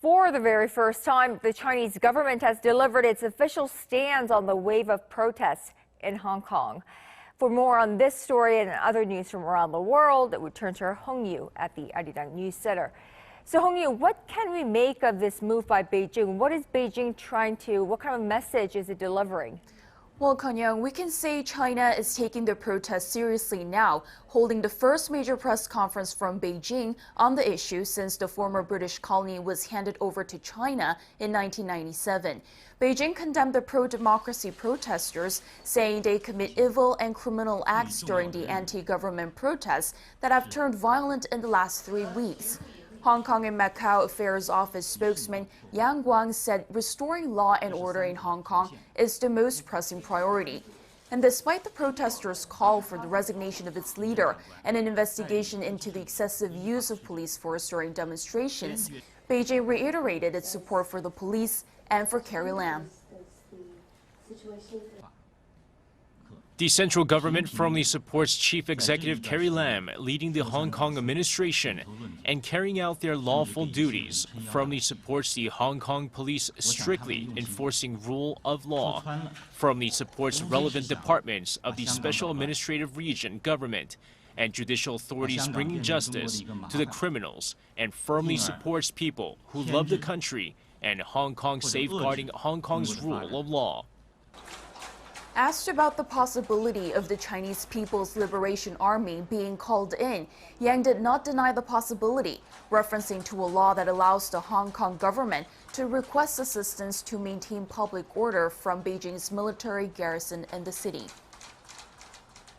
For the very first time, the Chinese government has delivered its official stance on the wave of protests in Hong Kong. For more on this story and other news from around the world, we turn to Hong Yu at the Arirang News Center. So Hong Yu, what can we make of this move by Beijing? What is Beijing what kind of message is it delivering? Well, Kanyang, we can say China is taking the protests seriously now, holding the first major press conference from Beijing on the issue since the former British colony was handed over to China in 1997. Beijing condemned the pro-democracy protesters, saying they commit evil and criminal acts during the anti-government protests that have turned violent in the last 3 weeks. Hong Kong and Macau Affairs Office spokesman Yang Guang said restoring law and order in Hong Kong is the most pressing priority. And despite the protesters' call for the resignation of its leader and an investigation into the excessive use of police force during demonstrations, Beijing reiterated its support for the police and for Carrie Lam. The central government firmly supports Chief Executive Carrie Lam leading the Hong Kong administration and carrying out their lawful duties, firmly supports the Hong Kong police strictly enforcing rule of law, firmly supports relevant departments of the Special Administrative Region government and judicial authorities bringing justice to the criminals, and firmly supports people who love the country and Hong Kong safeguarding Hong Kong's rule of law. Asked about the possibility of the Chinese People's Liberation Army being called in, Yang did not deny the possibility, referencing to a law that allows the Hong Kong government to request assistance to maintain public order from Beijing's military garrison in the city.